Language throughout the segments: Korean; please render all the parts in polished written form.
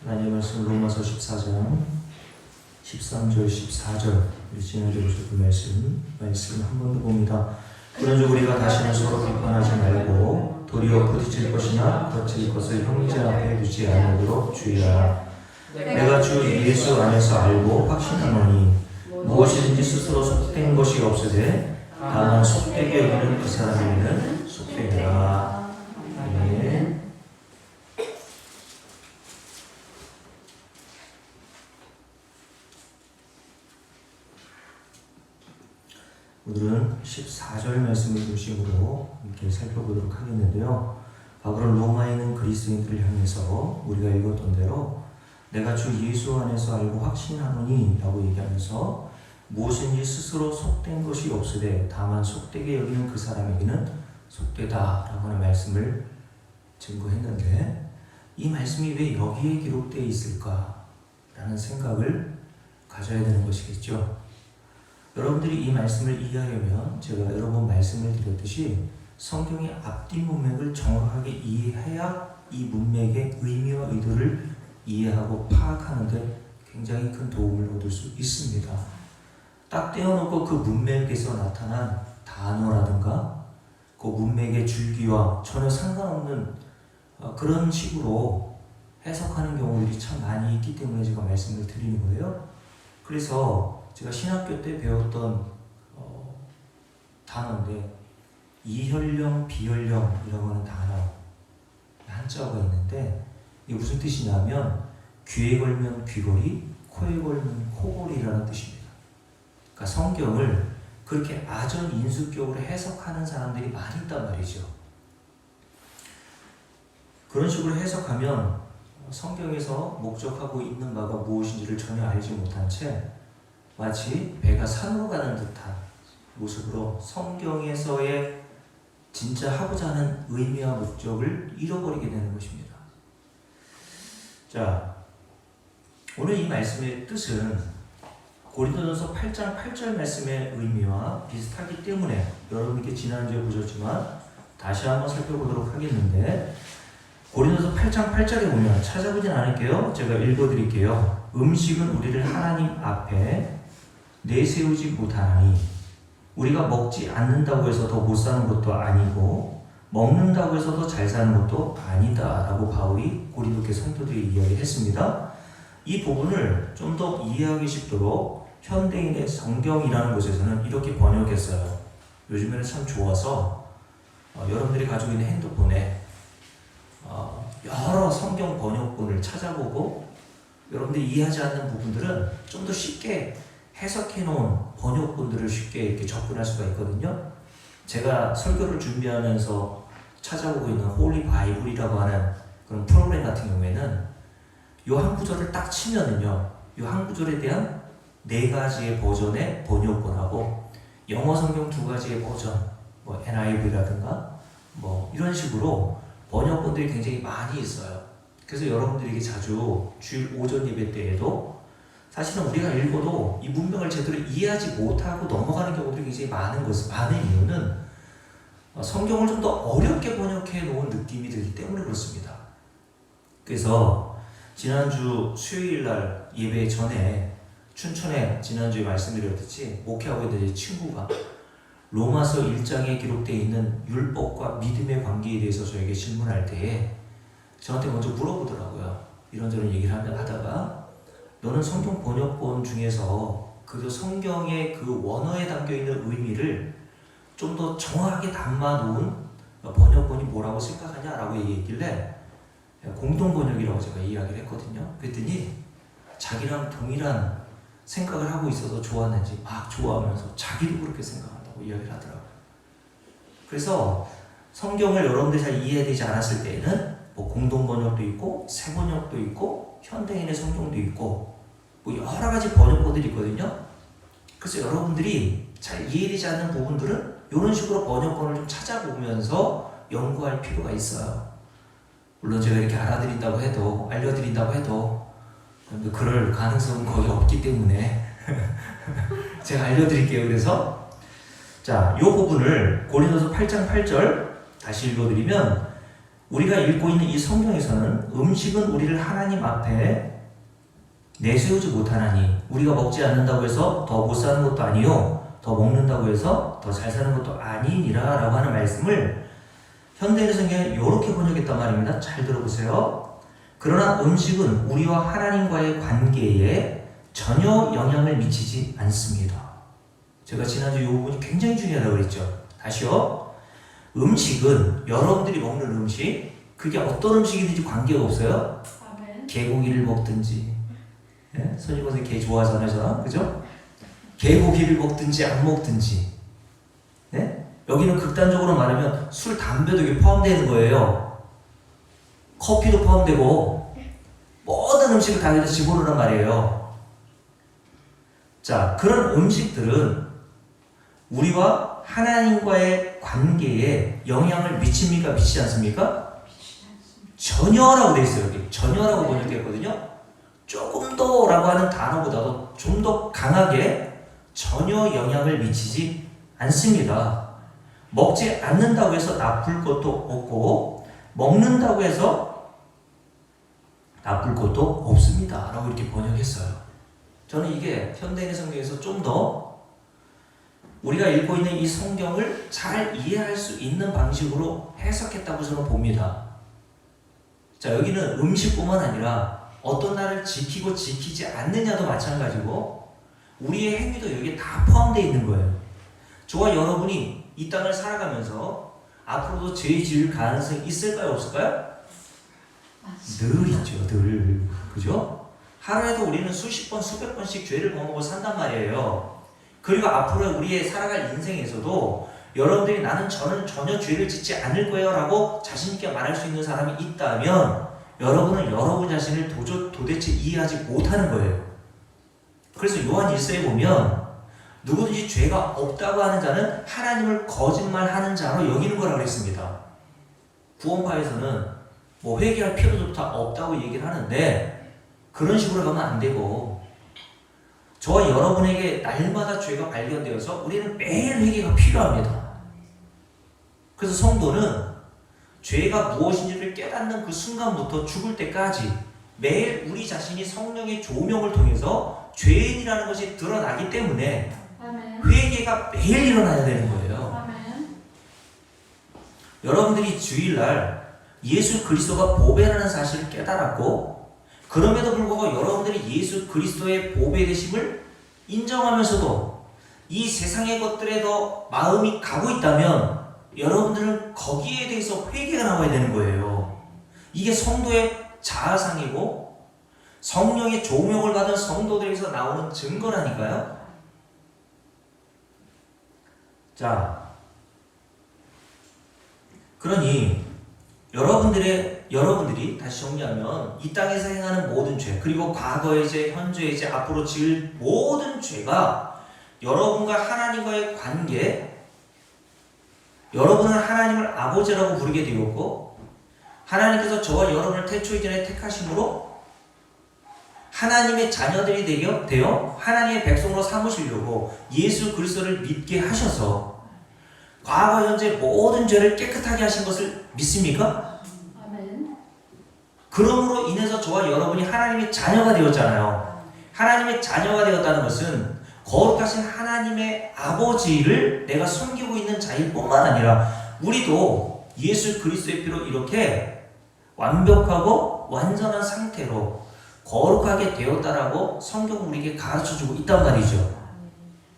하나님의 말씀 로마서 14장 13절 14절 지난주에 보셨던 말씀 한 번 더 봅니다. 그런즉 우리가 다시는 서로 비판하지 말고 도리어 부딪힐 것이나 거칠 것을 형제 앞에 두지 않도록 주의하라. 내가 주 예수 안에서 알고 확신하노니 무엇이든지 스스로 속된 것이 없으되 다만 속되게 여기는 그 사람에게는 속되니라. 아멘. 오늘은 14절 말씀을 중심으로 이렇게 살펴보도록 하겠는데요. 바울은 로마에 있는 그리스도인들을 향해서 우리가 읽었던 대로 내가 주 예수 안에서 알고 확신하노니 라고 얘기하면서 무엇인지 스스로 속된 것이 없으되 다만 속되게 여기는 그 사람에게는 속되다 라고 하는 말씀을 증거했는데, 이 말씀이 왜 여기에 기록되어 있을까 라는 생각을 가져야 되는 것이겠죠. 여러분들이 이 말씀을 이해하려면 제가 여러 번 말씀을 드렸듯이 성경의 앞뒤 문맥을 정확하게 이해해야 이 문맥의 의미와 의도를 이해하고 파악하는 데 굉장히 큰 도움을 얻을 수 있습니다. 딱 떼어놓고 그 문맥에서 나타난 단어라든가 그 문맥의 줄기와 전혀 상관없는 그런 식으로 해석하는 경우들이 참 많이 있기 때문에 제가 말씀을 드리는 거예요. 그래서 제가 신학교 때 배웠던 단어인데 이혈령, 비혈령이라고 하는 단어 한자어가 있는데 이게 무슨 뜻이냐면 귀에 걸면 귀걸이, 코에 걸면 코걸이라는 뜻입니다. 그러니까 성경을 그렇게 아전인수격으로 해석하는 사람들이 많이 있단 말이죠. 그런 식으로 해석하면 성경에서 목적하고 있는 바가 무엇인지를 전혀 알지 못한 채 마치 배가 산으로 가는 듯한 모습으로 성경에서의 진짜 하고자 하는 의미와 목적을 잃어버리게 되는 것입니다. 자, 오늘 이 말씀의 뜻은 고린도전서 8장 8절 말씀의 의미와 비슷하기 때문에 여러분께 지난주에 보셨지만 다시 한번 살펴보도록 하겠는데, 고린도서 8장 8절에 보면 찾아보진 않을게요. 제가 읽어드릴게요. 음식은 우리를 하나님 앞에 내세우지 못하나니 우리가 먹지 않는다고 해서 더 못 사는 것도 아니고 먹는다고 해서 더 잘 사는 것도 아니다 라고 바울이 고린도교 성도들에게 이야기했습니다. 이 부분을 좀 더 이해하기 쉽도록 현대인의 성경이라는 곳에서는 이렇게 번역했어요. 요즘에는 참 좋아서 여러분들이 가지고 있는 핸드폰에 여러 성경 번역본을 찾아보고 여러분들이 이해하지 않는 부분들은 좀 더 쉽게 해석해 놓은 번역본들을 쉽게 이렇게 접근할 수가 있거든요. 제가 설교를 준비하면서 찾아보고 있는 홀리 바이블이라고 하는 그런 프로그램 같은 경우에는 요 한 구절을 딱 치면은요, 요 한 구절에 대한 4가지의 버전의 번역본하고 영어 성경 2가지의 버전, 뭐 NIV라든가 뭐 이런 식으로 번역본들이 굉장히 많이 있어요. 그래서 여러분들에게 자주 주일 오전 예배 때에도 사실은 우리가 읽어도 이 문맥을 제대로 이해하지 못하고 넘어가는 경우들이 굉장히 많은 이유는 성경을 좀 더 어렵게 번역해 놓은 느낌이 들기 때문에 그렇습니다. 그래서 지난주 수요일날 예배 전에 춘천에 지난주에 말씀드렸듯이 목회하고 있는 친구가 로마서 1장에 기록되어 있는 율법과 믿음의 관계에 대해서 저에게 질문할 때에 저한테 먼저 물어보더라고요. 이런저런 얘기를 하다가 너는 성경 번역본 중에서 그 성경의 그 원어에 담겨있는 의미를 좀 더 정확하게 담아놓은 번역본이 뭐라고 생각하냐라고 얘기했길래 공동번역이라고 제가 이야기를 했거든요. 그랬더니 자기랑 동일한 생각을 하고 있어서 좋았는지 막 좋아하면서 자기도 그렇게 생각한다고 이야기를 하더라고요. 그래서 성경을 여러분들이 잘 이해되지 않았을 때에는 뭐 공동번역도 있고 새번역도 있고 현대인의 성경도 있고 뭐 여러 가지 번역본들이 있거든요. 그래서 여러분들이 잘 이해되지 않는 부분들은 이런 식으로 번역본을 좀 찾아보면서 연구할 필요가 있어요. 물론 제가 이렇게 알려드린다고 해도 그럴 가능성은 거의 없기 때문에 제가 알려드릴게요. 그래서 자, 이 부분을 고린도서 8장 8절 다시 읽어드리면 우리가 읽고 있는 이 성경에서는 음식은 우리를 하나님 앞에 내세우지 못하나니 우리가 먹지 않는다고 해서 더 못 사는 것도 아니요 더 먹는다고 해서 더 잘 사는 것도 아니니라 라고 하는 말씀을 현대인 성경에 이렇게 번역했단 말입니다. 잘 들어보세요. 그러나 음식은 우리와 하나님과의 관계에 전혀 영향을 미치지 않습니다. 제가 지난주 이 부분이 굉장히 중요하다고 그랬죠. 다시요. 음식은 여러분들이 먹는 음식 그게 어떤 음식이든지 관계가 없어요. 아멘. 개고기를 먹든지 예? 선생님 개 좋아하잖아요. 저. 그죠? 개고기를 먹든지 안 먹든지 예? 여기는 극단적으로 말하면 술, 담배도 이게 포함되는 거예요. 커피도 포함되고 모든 음식을 다 여기다 집어넣으란 말이에요. 자, 그런 음식들은 우리와 하나님과의 관계에 영향을 미칩니까? 미치지 않습니까? 전혀라고 되어 있어요. 여기 전혀라고 번역했거든요. 조금 더라고 하는 단어보다도 좀 더 강하게 전혀 영향을 미치지 않습니다. 먹지 않는다고 해서 나쁠 것도 없고 먹는다고 해서 나쁠 것도 없습니다. 라고 이렇게 번역했어요. 저는 이게 현대인 성경에서 좀 더 우리가 읽고 있는 이 성경을 잘 이해할 수 있는 방식으로 해석했다고 저는 봅니다. 자, 여기는 음식뿐만 아니라 어떤 날을 지키고 지키지 않느냐도 마찬가지고 우리의 행위도 여기에 다 포함되어 있는 거예요. 저와 여러분이 이 땅을 살아가면서 앞으로도 죄 지을 가능성이 있을까요? 없을까요? 늘 있죠. 늘. 그죠? 하루에도 우리는 수십 번, 수백 번씩 죄를 범하고 산단 말이에요. 그리고 앞으로 우리의 살아갈 인생에서도 여러분들이 저는 전혀 죄를 짓지 않을 거예요 라고 자신있게 말할 수 있는 사람이 있다면 여러분은 여러분 자신을 도대체 이해하지 못하는 거예요. 그래서 요한 1서에 보면 누구든지 죄가 없다고 하는 자는 하나님을 거짓말하는 자로 여기는 거라고 했습니다. 구원파에서는 뭐 회개할 필요도 다 없다고 얘기를 하는데 그런 식으로 가면 안 되고 저와 여러분에게 날마다 죄가 발견되어서 우리는 매일 회개가 필요합니다. 그래서 성도는 죄가 무엇인지를 깨닫는 그 순간부터 죽을 때까지 매일 우리 자신이 성령의 조명을 통해서 죄인이라는 것이 드러나기 때문에 아멘. 회개가 매일 일어나야 되는 거예요. 아멘. 여러분들이 주일날 예수 그리스도가 보배라는 사실을 깨달았고 그럼에도 불구하고 여러분들이 예수 그리스도의 보배 되심을 인정하면서도 이 세상의 것들에 더 마음이 가고 있다면 여러분들은 거기에 대해서 회개가 나와야 되는 거예요. 이게 성도의 자아상이고 성령의 조명을 받은 성도들에서 나오는 증거라니까요. 자, 그러니 여러분들이 다시 정리하면 이 땅에서 행하는 모든 죄 그리고 과거의 죄, 현재의 죄, 앞으로 지을 모든 죄가 여러분과 하나님과의 관계 여러분은 하나님을 아버지라고 부르게 되었고 하나님께서 저와 여러분을 태초 이전에 택하심으로 하나님의 자녀들이 되어 하나님의 백성으로 삼으시려고 예수 그리스도를 믿게 하셔서 과거 현재 모든 죄를 깨끗하게 하신 것을 믿습니까? 아멘. 그러므로 인해서 저와 여러분이 하나님의 자녀가 되었잖아요. 하나님의 자녀가 되었다는 것은 거룩하신 하나님의 아버지를 내가 섬기고 있는 자일 뿐만 아니라 우리도 예수 그리스도의 피로 이렇게 완벽하고 완전한 상태로 거룩하게 되었다라고 성경은 우리에게 가르쳐주고 있단 말이죠.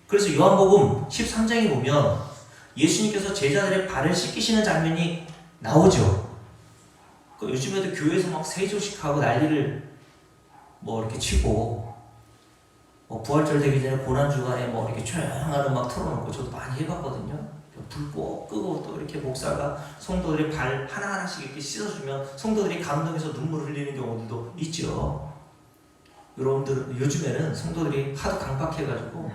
그래서 요한복음 13장에 보면 예수님께서 제자들의 발을 씻기시는 장면이 나오죠. 요즘에도 교회에서 막 세조식 하고 난리를 뭐 이렇게 치고 부활절 되기 전에 고난주간에 뭐 이렇게 조용한 음악 틀어놓고 저도 많이 해봤거든요. 불 꼭 끄고 또 이렇게 목사가 성도들의 발 하나하나씩 이렇게 씻어주면 성도들이 감동해서 눈물을 흘리는 경우들도 있죠. 여러분들 요즘에는 성도들이 하도 강박해가지고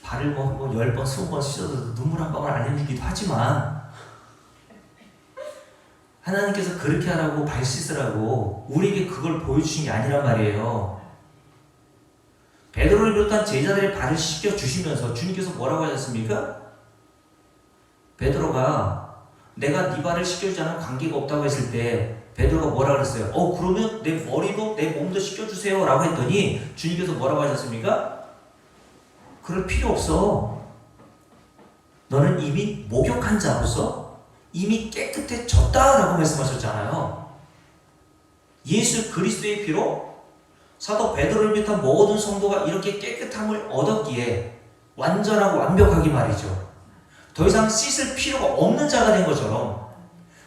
발을 뭐 10번, 20번 씻어도 눈물 한 방울 안 흘리기도 하지만 하나님께서 그렇게 하라고 발 씻으라고 우리에게 그걸 보여주신 게 아니란 말이에요. 베드로를 비롯한 제자들의 발을 씻겨주시면서 주님께서 뭐라고 하셨습니까? 베드로가 내가 네 발을 씻겨주지 않으면 관계가 없다고 했을 때 베드로가 뭐라 그랬어요? 그러면 내 머리도 내 몸도 씻겨주세요 라고 했더니 주님께서 뭐라고 하셨습니까? 그럴 필요 없어. 너는 이미 목욕한 자로서 이미 깨끗해졌다라고 말씀하셨잖아요. 예수 그리스도의 피로 사도 베드로를 비롯한 모든 성도가 이렇게 깨끗함을 얻었기에 완전하고 완벽하게 말이죠. 더 이상 씻을 필요가 없는 자가 된 것처럼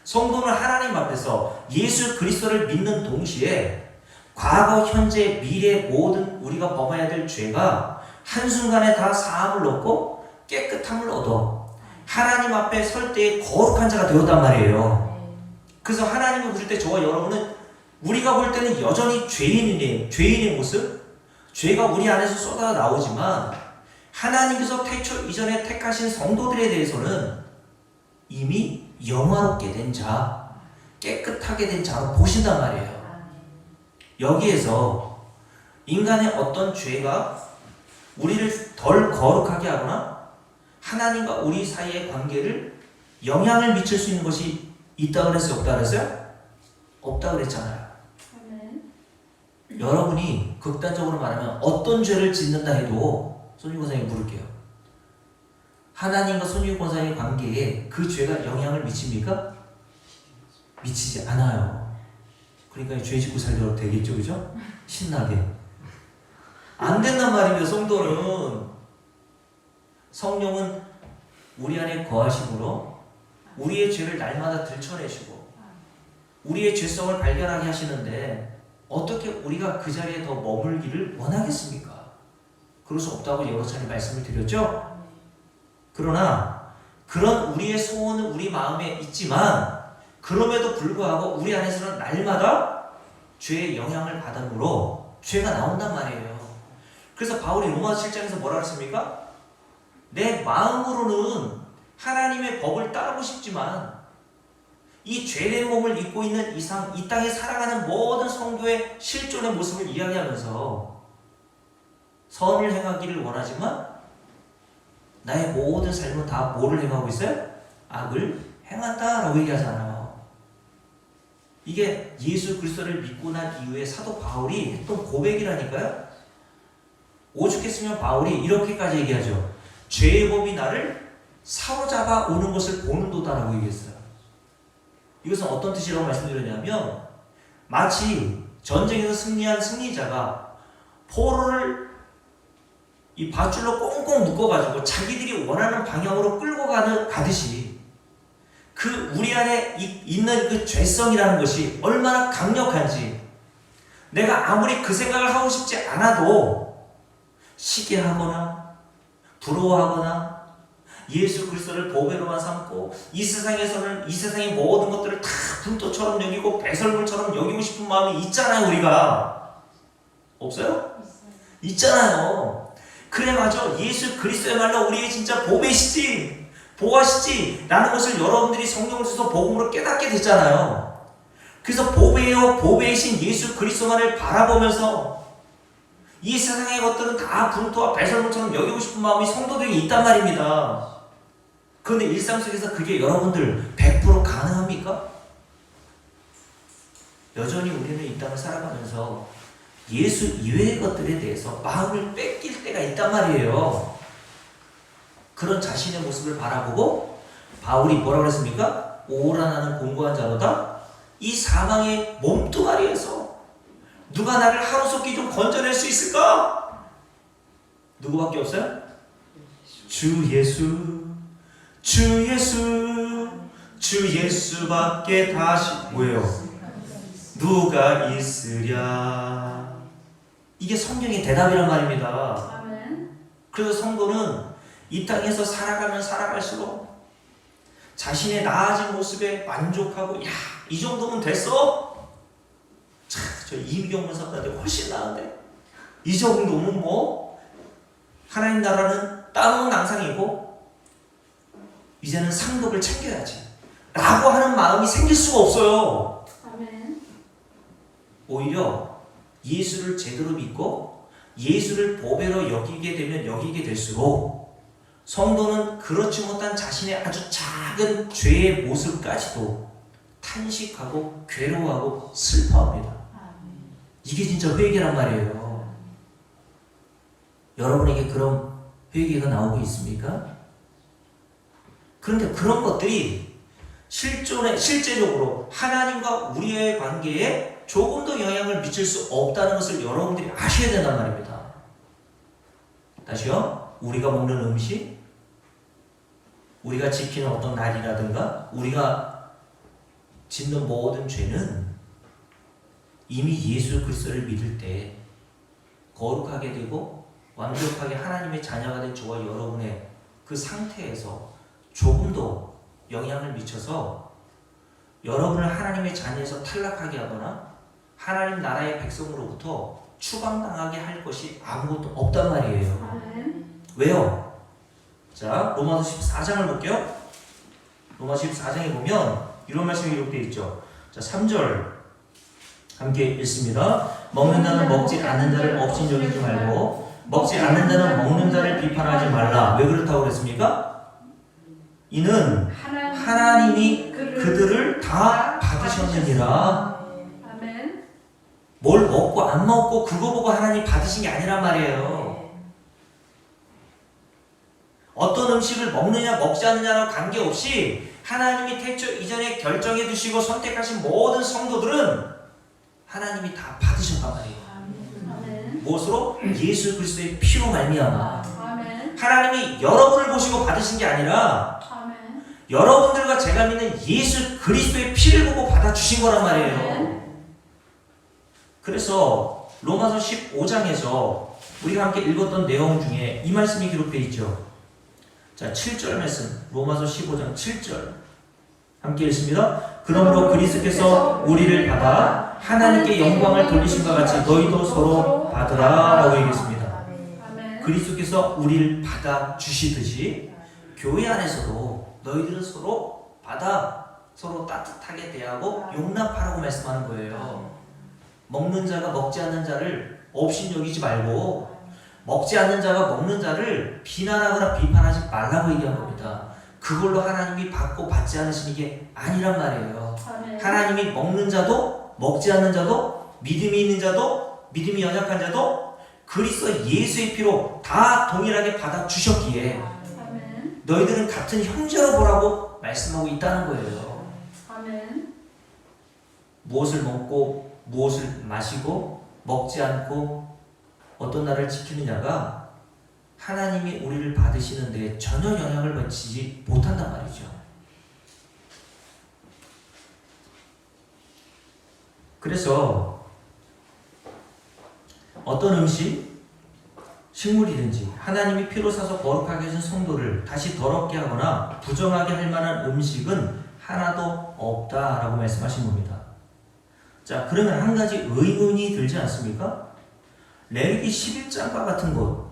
성도는 하나님 앞에서 예수 그리스도를 믿는 동시에 과거, 현재, 미래 모든 우리가 범해야 될 죄가 한순간에 다 사함을 얻고 깨끗함을 얻어 하나님 앞에 설 때에 거룩한 자가 되었단 말이에요. 그래서 하나님을 부를 때 저와 여러분은 우리가 볼 때는 여전히 죄인의 모습, 죄가 우리 안에서 쏟아 나오지만 하나님께서 태초 이전에 택하신 성도들에 대해서는 이미 영화롭게 된 자, 깨끗하게 된 자로 보신단 말이에요. 여기에서 인간의 어떤 죄가 우리를 덜 거룩하게 하거나 하나님과 우리 사이의 관계를 영향을 미칠 수 있는 것이 있다 그랬어요? 없다 그랬어요? 없다 그랬잖아요. 여러분이 극단적으로 말하면 어떤 죄를 짓는다 해도 손익 권사님 물을게요. 하나님과 손익 권사의 관계에 그 죄가 영향을 미칩니까? 미치지 않아요. 그러니까 죄 짓고 살려도 되겠죠, 그죠? 신나게. 안 된단 말이에요, 성도는. 성령은 우리 안에 거하심으로 우리의 죄를 날마다 들춰내시고 우리의 죄성을 발견하게 하시는데 어떻게 우리가 그 자리에 더 머물기를 원하겠습니까? 그럴 수 없다고 여러 차례 말씀을 드렸죠? 그러나 그런 우리의 소원은 우리 마음에 있지만 그럼에도 불구하고 우리 안에서는 날마다 죄의 영향을 받음으로 죄가 나온단 말이에요. 그래서 바울이 로마서 7장에서 뭐라 그랬습니까? 내 마음으로는 하나님의 법을 따르고 싶지만 이 죄된 몸을 입고 있는 이상 이 땅에 살아가는 모든 성도의 실존의 모습을 이야기하면서 선을 행하기를 원하지만 나의 모든 삶은 다 뭐를 행하고 있어요? 악을 행한다라고 얘기하잖아요. 이게 예수 그리스도를 믿고 난 이후에 사도 바울이 했던 고백이라니까요. 오죽했으면 바울이 이렇게까지 얘기하죠. 죄의 법이 나를 사로잡아 오는 것을 보는도다라고 얘기했어요. 이것은 어떤 뜻이라고 말씀드렸냐면 마치 전쟁에서 승리한 승리자가 포로를 이 밧줄로 꽁꽁 묶어가지고 자기들이 원하는 방향으로 끌고 가듯이 그 우리 안에 있는 그 죄성이라는 것이 얼마나 강력한지 내가 아무리 그 생각을 하고 싶지 않아도 시기하거나 부러워하거나 예수 그리스도를 보배로만 삼고 이 세상에서는 이 세상의 모든 것들을 다 분토처럼 여기고 배설물처럼 여기고 싶은 마음이 있잖아요. 우리가 없어요? 있잖아요. 그래 맞아. 예수 그리스도야말로 우리의 진짜 보배시지 보아시지 라는 것을 여러분들이 성령을 써서 복음으로 깨닫게 됐잖아요. 그래서 보배요 보배이신 예수 그리스도만을 바라보면서 이 세상의 것들은 다 분토와 배설물처럼 여기고 싶은 마음이 성도들에게 있단 말입니다. 그런데 일상 속에서 그게 여러분들 100% 가능합니까? 여전히 우리는 이 땅을 살아가면서 예수 이외의 것들에 대해서 마음을 뺏길 때가 있단 말이에요. 그런 자신의 모습을 바라보고 바울이 뭐라고 했습니까? 오라 나는 공고한 자로다. 이 사망의 몸뚱아리에서 누가 나를 하루속히 좀 건져낼 수 있을까? 누구밖에 없어요? 주 예수, 주 예수, 주 예수밖에 다시 뭐예요? 누가 있으랴? 이게 성경의 대답이란 말입니다. 그래서 성도는 이 땅에서 살아가면 살아갈수록 자신의 나아진 모습에 만족하고 야, 이 정도면 됐어? 참, 저 이미경 문사한테 훨씬 나은데 이 정도면 뭐 하나님 나라는 따놓은 앙상이고 이제는 상급을 챙겨야지 라고 하는 마음이 생길 수가 없어요. 아멘. 오히려 예수를 제대로 믿고 예수를 보배로 여기게 되면 여기게 될수록 성도는 그렇지 못한 자신의 아주 작은 죄의 모습까지도 탄식하고 괴로워하고 슬퍼합니다. 이게 진짜 회개란 말이에요. 여러분에게 그런 회개가 나오고 있습니까? 그런데 그런 것들이 실제적으로 하나님과 우리의 관계에 조금도 영향을 미칠 수 없다는 것을 여러분들이 아셔야 된단 말입니다. 다시요. 우리가 먹는 음식, 우리가 지키는 어떤 날이라든가 우리가 짓는 모든 죄는 이미 예수 그리스도를 믿을 때 거룩하게 되고 완벽하게 하나님의 자녀가 된 저와 여러분의 그 상태에서 조금도 영향을 미쳐서 여러분을 하나님의 자녀에서 탈락하게 하거나 하나님 나라의 백성으로부터 추방당하게 할 것이 아무것도 없단 말이에요. 왜요? 자, 로마서 14장을 볼게요. 로마서 14장에 보면 이런 말씀이 기록되어 있죠. 자, 3절 함께 읽습니다. 먹는 자는 먹지 않는 자를 없인 여기지 말고 먹지 않는 자는 먹는 자를 비판하지 말라. 왜 그렇다고 그랬습니까? 이는 하나님이 그들을 다 받으셨느니라. 뭘 먹고 안 먹고 그거 보고 하나님 받으신 게 아니란 말이에요. 어떤 음식을 먹느냐 먹지 않느냐랑 관계없이 하나님이 태초 이전에 결정해 두시고 선택하신 모든 성도들은 하나님이 다 받으셨단 말이에요. 무엇으로? 예수 그리스도의 피로 말미암아. 하나님이 여러분을 보시고 받으신 게 아니라 여러분들과 제가 믿는 예수 그리스도의 피를 보고 받아주신 거란 말이에요. 그래서 로마서 15장에서 우리가 함께 읽었던 내용 중에 이 말씀이 기록되어 있죠. 자, 7절 말씀, 로마서 15장 7절 함께 읽습니다. 그러므로 그리스도께서 우리를 받아 하나님께 영광을 돌리신것 같이 너희도 서로 받으라 라고 얘기했습니다. 그리스도께서 우리를 받아 주시듯이 교회 안에서도 너희들은 서로 받아 서로 따뜻하게 대하고 용납하라고 말씀하는 거예요. 먹는 자가 먹지 않는 자를 없인 여기지 말고 먹지 않는 자가 먹는 자를 비난하거나 비판하지 말라고 얘기한 겁니다. 그걸로 하나님이 받고 받지 않으시는 게 아니란 말이에요. 하나님이 먹는 자도 먹지 않는 자도 믿음이 있는 자도 믿음이 연약한 자도 그리스도 예수의 피로 다 동일하게 받아주셨기에 너희들은 같은 형제로 보라고 말씀하고 있다는 거예요. 무엇을 먹고 무엇을 마시고 먹지 않고 어떤 날을 지키느냐가 하나님이 우리를 받으시는데 전혀 영향을 미치지 못한단 말이죠. 그래서 어떤 음식, 식물이든지 하나님이 피로 사서 거룩하게 하신 성도를 다시 더럽게 하거나 부정하게 할 만한 음식은 하나도 없다라고 말씀하신 겁니다. 자, 그러면 한 가지 의문이 들지 않습니까? 레위기 11장과 같은 것,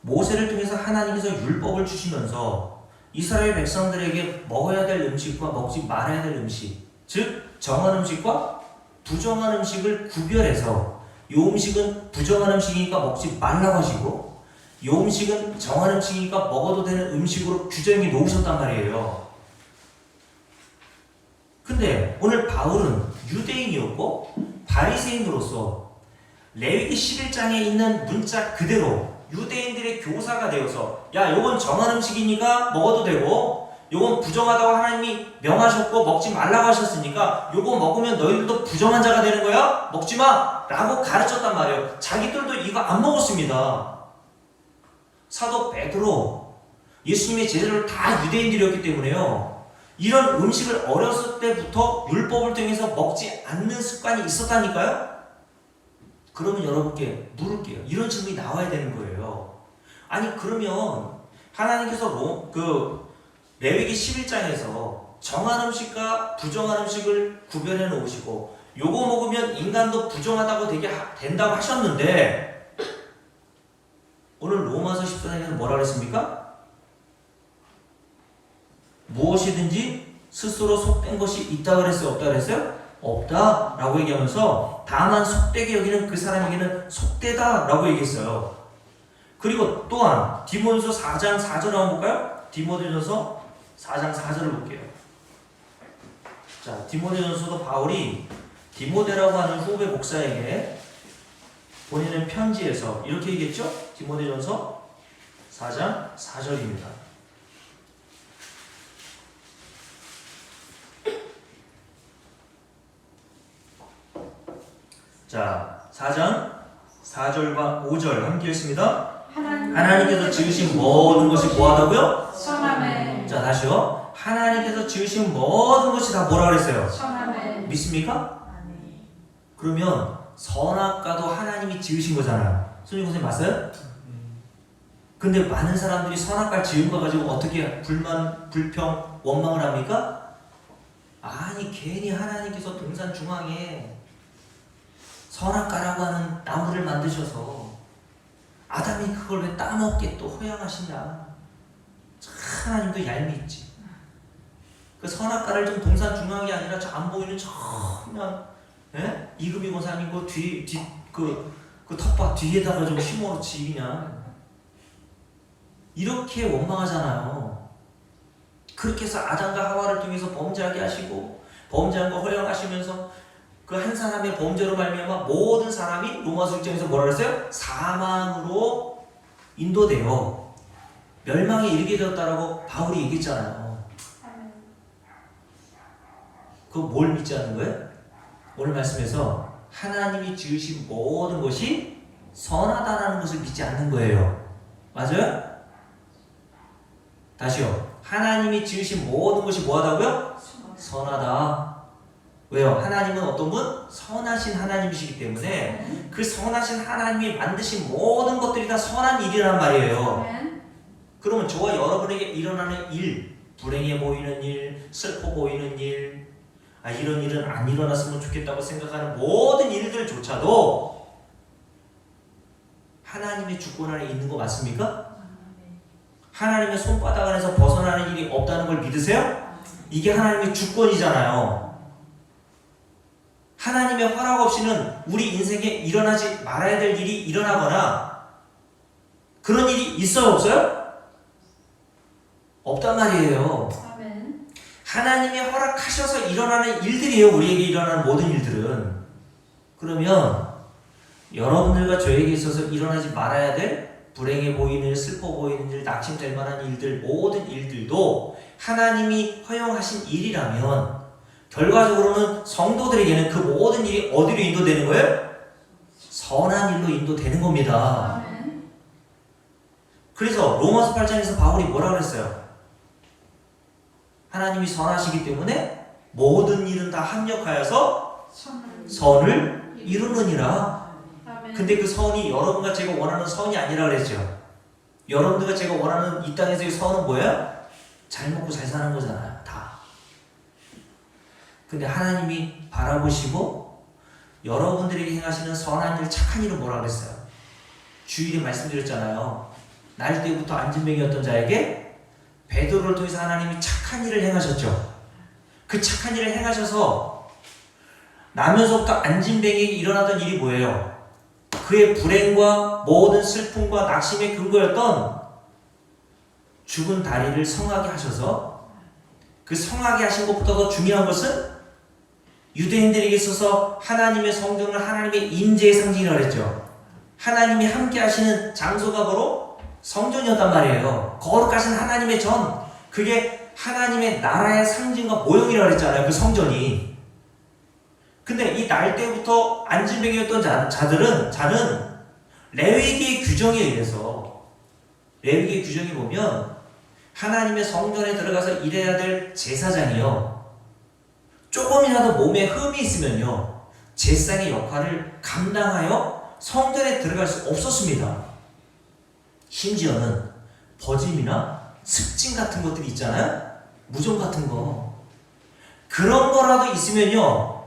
모세를 통해서 하나님께서 율법을 주시면서 이스라엘 백성들에게 먹어야 될 음식과 먹지 말아야 될 음식, 즉 정한 음식과 부정한 음식을 구별해서 이 음식은 부정한 음식이니까 먹지 말라고 하시고 이 음식은 정한 음식이니까 먹어도 되는 음식으로 규정해 놓으셨단 말이에요. 근데 오늘 바울은 유대인이었고 바리새인으로서 레위기 11장에 있는 문자 그대로 유대인들의 교사가 되어서 야, 요건 정한 음식이니까 먹어도 되고 요건 부정하다고 하나님이 명하셨고 먹지 말라고 하셨으니까 요거 먹으면 너희들도 부정한 자가 되는 거야? 먹지 마! 라고 가르쳤단 말이에요. 자기들도 이거 안 먹었습니다. 사도 베드로, 예수님의 제자들 다 유대인들이었기 때문에요. 이런 음식을 어렸을 때부터 율법을 통해서 먹지 않는 습관이 있었다니까요? 그러면 여러분께 물을게요. 이런 질문이 나와야 되는 거예요. 아니, 그러면 하나님께서 레위기 11장에서 정한 음식과 부정한 음식을 구별해 놓으시고 요거 먹으면 인간도 부정하다고 된다고 하셨는데 오늘 로마서 14장에서 뭐라 그랬습니까? 무엇이든지 스스로 속된 것이 있다 그랬어요? 없다 그랬어요? 없다 라고 얘기하면서 다만 속되게 여기는 그 사람에게는 속되다 라고 얘기했어요. 그리고 또한 디모데전서 4장 4절 한번 볼까요? 디모데전서 4장 4절을 볼게요. 자, 디모데전서도 바울이 디모데라고 하는 후배 목사에게 본인의 편지에서 이렇게 얘기했죠? 디모데전서 4장 4절입니다. 자, 4장 4절과 5절 함께 읽습니다. 하나님께서 지으신 모든 것이 뭐하다고요? 선하네. 자, 다시요. 하나님께서 지으신 모든 것이 다 뭐라 그랬어요? 선하네. 믿습니까? 그러면 선악과도 하나님이 지으신 거잖아요. 손님 선생님 맞아요? 근데 많은 사람들이 선악과를 지은 거 가지고 어떻게 불만, 불평, 원망을 합니까? 아니 괜히 하나님께서 동산 중앙에 선악과라고 하는 나무를 만드셔서 아담이 그걸 왜 따먹게 또 허양하시냐. 하나님도 얄미있지. 그 선악과를 좀 동산 중앙이 아니라 저 안 보이는 저 그냥 이금희 권사님 그 텃밭 뒤에다가 좀 심어놓지 그냥. 이렇게 원망하잖아요. 그렇게 해서 아담과 하와를 통해서 범죄하게 하시고 범죄한 거 허용하시면서 그 한 사람의 범죄로 말미암아 모든 사람이 로마서 6장에서 뭐라 그랬어요? 사망으로 인도되어 멸망에 이르게 되었다라고 바울이 얘기했잖아요. 그거 뭘 믿지 않는 거예요? 오늘 말씀에서 하나님이 지으신 모든 것이 선하다라는 것을 믿지 않는 거예요. 맞아요? 다시요. 하나님이 지으신 모든 것이 뭐하다고요? 선하다. 왜요? 하나님은 어떤 분? 선하신 하나님이시기 때문에 그 선하신 하나님이 만드신 모든 것들이 다 선한 일이란 말이에요. 그러면 저와 여러분에게 일어나는 일, 불행해 보이는 일, 슬퍼 보이는 일, 이런 일은 안 일어났으면 좋겠다고 생각하는 모든 일들조차도 하나님의 주권 안에 있는 거 맞습니까? 하나님의 손바닥 안에서 벗어나는 일이 없다는 걸 믿으세요? 이게 하나님의 주권이잖아요. 하나님의 허락 없이는 우리 인생에 일어나지 말아야 될 일이 일어나거나 그런 일이 있어요? 없어요? 없단 말이에요. 아멘. 하나님이 허락하셔서 일어나는 일들이에요. 우리에게 일어나는 모든 일들은. 그러면 여러분들과 저에게 있어서 일어나지 말아야 될 불행해 보이는 일, 슬퍼 보이는 일, 낙심될 만한 일들, 모든 일들도 하나님이 허용하신 일이라면 결과적으로는 성도들에게는 그 모든 일이 어디로 인도되는 거예요? 선한 일로 인도되는 겁니다. 아멘. 그래서 로마서 8장에서 바울이 뭐라 그랬어요? 하나님이 선하시기 때문에 모든 일은 다 합력하여서 선을 이루느니라. 아멘. 근데 그 선이 여러분과 제가 원하는 선이 아니라 그랬죠. 여러분들과 제가 원하는 이 땅에서의 선은 뭐예요? 잘 먹고 잘 사는 거잖아요. 다. 근데 하나님이 바라보시고 여러분들에게 행하시는 선한 일, 착한 일은 뭐라 그랬어요? 주일에 말씀드렸잖아요. 날 때부터 안진뱅이였던 자에게 베드로를 통해서 하나님이 착한 일을 행하셨죠. 그 착한 일을 행하셔서 나면서부터 안진뱅이에게 일어나던 일이 뭐예요? 그의 불행과 모든 슬픔과 낙심의 근거였던 죽은 다리를 성하게 하셔서 그 성하게 하신 것보다 더 중요한 것은 유대인들에게 있어서 하나님의 성전을 하나님의 임재의 상징이라고 했죠. 하나님이 함께 하시는 장소가 바로 성전이었단 말이에요. 거룩하신 하나님의 전, 그게 하나님의 나라의 상징과 모형이라고 했잖아요. 그 성전이. 근데 이 날 때부터 안진뱅이였던 자는 레위기의 규정에 의해서, 레위기의 규정에 보면 하나님의 성전에 들어가서 일해야 될 제사장이요, 조금이라도 몸에 흠이 있으면요 제사장의 역할을 감당하여 성전에 들어갈 수 없었습니다. 심지어는 버짐이나 습진 같은 것들이 있잖아요. 무좀 같은 거, 그런 거라도 있으면요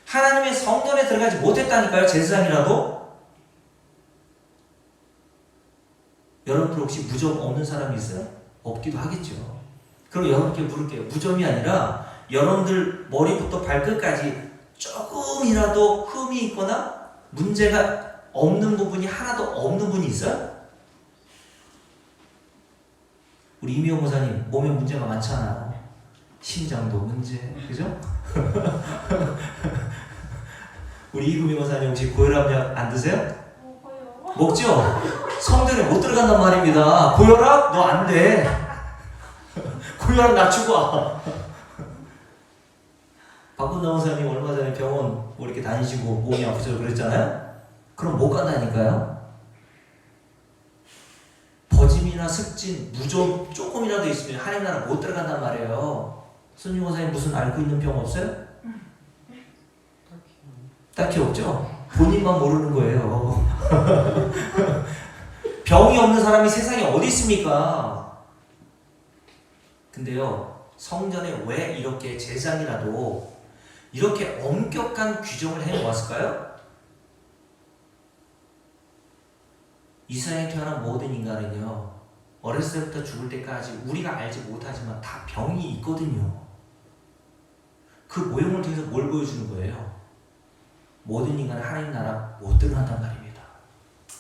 하나님의 성전에 들어가지 못했다니까요. 제사장이라도. 여러분들 혹시 무좀 없는 사람이 있어요? 없기도 하겠죠. 그럼 여러분께 물을게요. 무좀이 아니라 여러분들 머리부터 발끝까지 조금이라도 흠이 있거나 문제가 없는 부분이 하나도 없는 분이 있어요? 우리 이미영 목사님 몸에 문제가 많잖아요. 심장도 문제, 그죠? 우리 이금희 목사님 혹시 고혈압약 안 드세요? 먹어요. 먹죠? 성전에 못 들어간단 말입니다. 고혈압? 너 안 돼. 고혈압 낮추고 와. 박근남 목사님 얼마 전에 병원 뭐 이렇게 다니시고 몸이 아프셔서 그랬잖아요? 그럼 못 간다니까요? 버짐이나 습진, 무좀 조금이라도 있으면 하나님 나라 못 들어간단 말이에요. 손님 목사님 무슨 앓고 있는 병 없어요? 딱히 없죠? 본인만 모르는 거예요. 병이 없는 사람이 세상에 어디 있습니까? 근데요, 성전에 왜 이렇게 제사장이라도 이렇게 엄격한 규정을 해놓았을까요? 이 세상에 태어난 모든 인간은요, 어렸을 때부터 죽을 때까지 우리가 알지 못하지만 다 병이 있거든요. 그 모형을 통해서 뭘 보여주는 거예요? 모든 인간은 하나님 나라 못 들어간단 말입니다.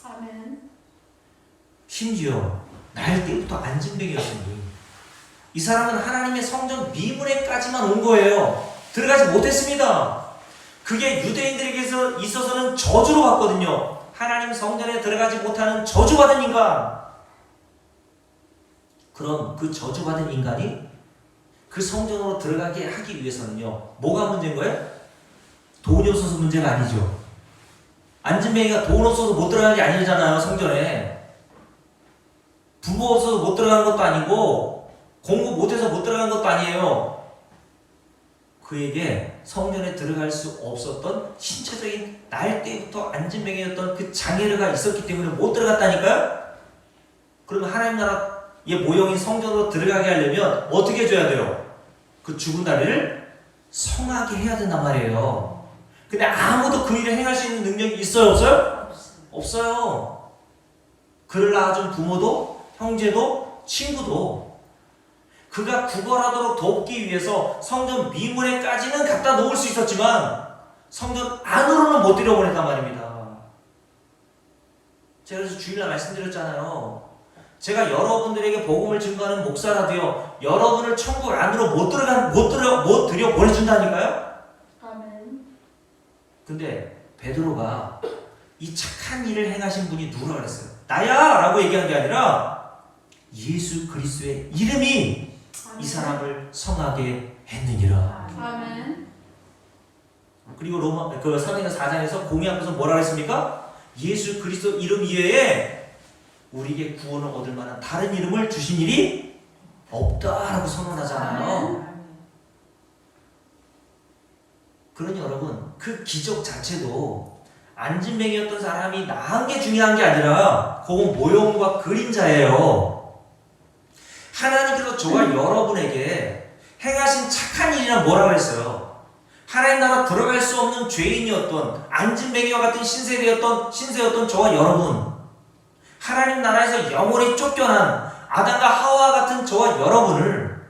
아멘. 심지어 날 때부터 안진뱅이였으니 이 사람은 하나님의 성전 미문에까지만 온 거예요. 들어가지 못했습니다. 그게 유대인들에게 있어서는 저주로 봤거든요. 하나님 성전에 들어가지 못하는 저주받은 인간. 그럼 그 저주받은 인간이 그 성전으로 들어가게 하기 위해서는요, 뭐가 문제인 거예요? 돈이 없어서 문제가 아니죠. 안진뱅이가 돈 없어서 못 들어가는 게 아니잖아요, 성전에. 부부 없어서 못 들어가는 것도 아니고 공부 못해서 못 들어가는 것도 아니에요. 그에게 성전에 들어갈 수 없었던 신체적인 날 때부터 안진뱅이였던 그 장애가 있었기 때문에 못 들어갔다니까요? 그러면 하나님 나라의 모형인 성전으로 들어가게 하려면 어떻게 해줘야 돼요? 그 죽은 다리를 성하게 해야 된단 말이에요. 근데 아무도 그 일을 행할 수 있는 능력이 있어요? 없어요? 없어요. 그를 낳아준 부모도, 형제도, 친구도 그가 구걸하도록 돕기 위해서 성전 미문에까지는 갖다 놓을 수 있었지만 성전 안으로는 못 들여보냈단 말입니다. 제가 그래서 주일날 말씀드렸잖아요. 제가 여러분들에게 복음을 증거하는 목사라도요, 여러분을 천국 안으로 못 들여 보내준다니까요? 아멘. 근데 베드로가 이 착한 일을 행하신 분이 누구라고 그랬어요? 나야! 라고 얘기한 게 아니라 예수 그리스도의 이름이 이 사람을 성하게 했느니라. 아멘. 그리고 사도행전 4장에서 공의 앞에서 뭐라 했습니까? 예수 그리스도 이름 이외에 우리에게 구원을 얻을 만한 다른 이름을 주신 일이 없다라고 선언하잖아요. 그러니 여러분, 그 기적 자체도 안진뱅이였던 사람이 나은 게 중요한 게 아니라 그건 모형과 그림자예요. 하나님께서 저와 여러분에게 행하신 착한 일이란 뭐라고 했어요? 하나님 나라 들어갈 수 없는 죄인이었던 안진뱅이와 같은 신세였던 저와 여러분, 하나님 나라에서 영원히 쫓겨난 아담과 하와 같은 저와 여러분을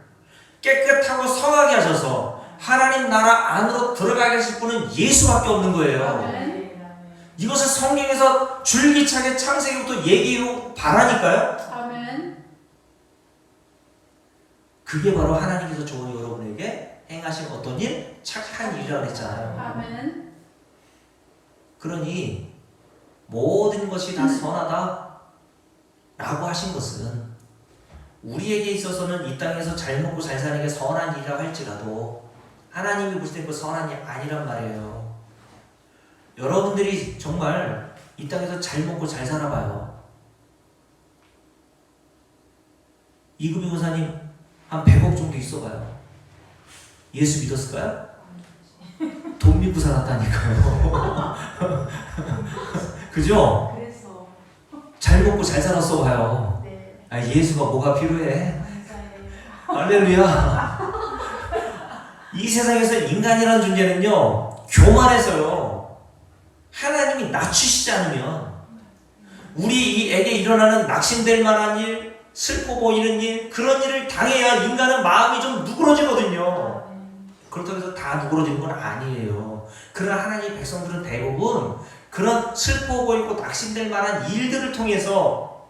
깨끗하고 성하게 하셔서 하나님 나라 안으로 들어가게 하실 분은 예수밖에 없는 거예요. 아멘. 이것을 성경에서 줄기차게 창세기부터 얘기하고 바라니까요. 아멘. 그게 바로 하나님께서 저와 여러분에게 행하신 어떤 일? 착한 일이라고 했잖아요. 아멘. 그러니 모든 것이 다 선하다 라고 하신 것은 우리에게 있어서는 이 땅에서 잘 먹고 잘 사는 게 선한 일이라고 할지라도 하나님이 보실 때 그 선한 일이 아니란 말이에요. 여러분들이 정말 이 땅에서 잘 먹고 잘 살아봐요. 이금희 목사님 한 100억 정도 있어봐요. 예수 믿었을까요? 돈 믿고 살았다니까요. 그죠? 그래서 잘 먹고 잘 살았어 봐요. 네. 아, 예수가 뭐가 필요해? 감사해요. 할렐루야. 이 세상에서 인간이라는 존재는요, 교만해서요, 하나님이 낮추시지 않으면 우리에게 일어나는 낙심될 만한 일, 슬퍼 보이는 일, 그런 일을 당해야 인간은 마음이 좀 누그러지거든요. 그렇다고 해서 다 누그러지는 건 아니에요. 그러나 하나님 백성들은 대부분 그런 슬퍼 보이고 낙심될 만한 일들을 통해서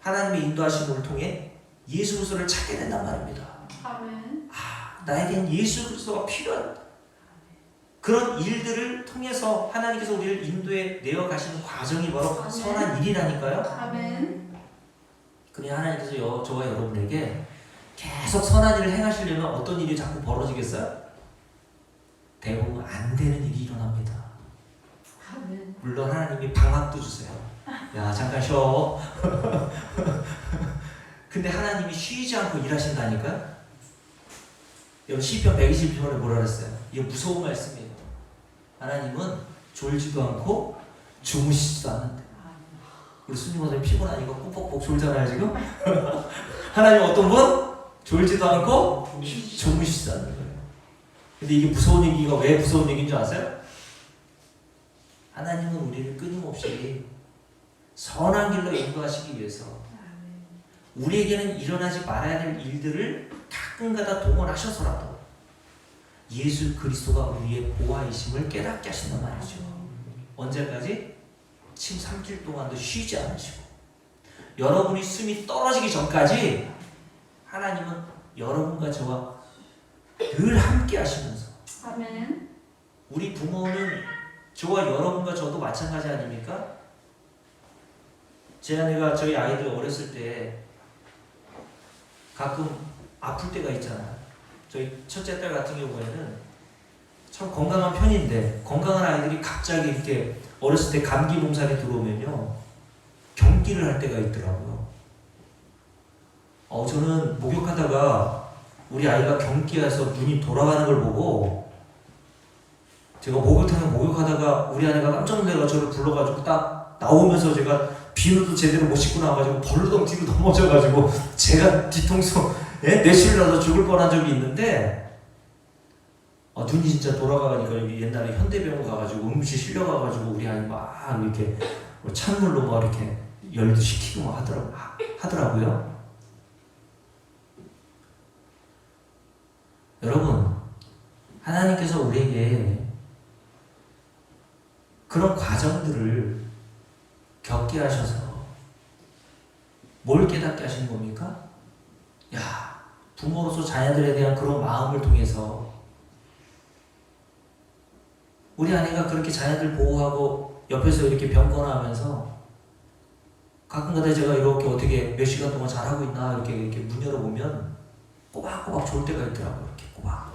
하나님의 인도하심을 통해 예수 그리스도를 찾게 된단 말입니다. 아멘. 나에겐 예수 그리스도가 필요한 그런 일들을 통해서 하나님께서 우리를 인도에 내어 가시는 과정이 바로 아멘. 선한 일이라니까요. 아멘. 그냥 하나님께서 저와 여러분에게 계속 선한 일을 행하시려면 어떤 일이 자꾸 벌어지겠어요? 대부분 안 되는 일이 일어납니다. 아멘. 물론 하나님이 방학도 주세요. 야 잠깐 쉬어. 근데 하나님이 쉬지 않고 일하신다니까요. 여러분 시편 120편에 뭐라 그랬어요? 이게 무서운 말씀이에요. 하나님은 졸지도 않고 주무시지도 않는데. 우리 순님 선생님 피곤하니까 꾹꾹꾹 졸잖아요 지금. 하나님 어떤 분? 졸지도 않고 주무시지도 않는 거예요. 근데 이게 무서운 얘기가 왜 무서운 얘기인 줄 아세요? 하나님은 우리를 끊임없이 선한 길로 인도하시기 위해서 우리에게는 일어나지 말아야 될 일들을 가끔가다 동원하셔서라도 예수 그리스도가 우리의 보아이심을 깨닫게 하신단 말이죠. 언제까지? 지금 3일 동안도 쉬지 않으시고 여러분이 숨이 떨어지기 전까지 하나님은 여러분과 저와 늘 함께 하시면서 아멘. 우리 부모는 저와 여러분과 저도 마찬가지 아닙니까? 제 아내가 저희 아이들 어렸을 때 가끔 아플 때가 있잖아요. 저희 첫째 딸 같은 경우에는 참 건강한 편인데 건강한 아이들이 갑자기 이렇게 어렸을 때 감기 몸살이 들어오면요 경기를 할 때가 있더라고요. 저는 목욕하다가 우리 아이가 경기해서 눈이 돌아가는 걸 보고 제가 목욕탕에 목욕하다가 우리 아내가 깜짝 놀라서 저를 불러가지고 딱 나오면서 제가 비누도 제대로 못 씻고 나와가지고 벌러덩 뒤로 넘어져가지고 제가 뒤통수 내쉬를 나서 죽을 뻔한 적이 있는데 눈이 진짜 돌아가니까 여기 옛날에 현대병원 가가지고 응급실 실려가가지고 우리 아이 막 이렇게 찬물로 막 이렇게 열도 식히고 막 하더라고요. 여러분 하나님께서 우리에게 그런 과정들을 겪게 하셔서 뭘 깨닫게 하시는 겁니까? 야, 부모로서 자녀들에 대한 그런 마음을 통해서 우리 아내가 그렇게 자녀들 보호하고 옆에서 이렇게 병건하면서 가끔가다 제가 이렇게 어떻게 몇 시간 동안 잘하고 있나 이렇게 문 열어보면 꼬박꼬박 좋을 때가 있더라고요. 이렇게 꼬박.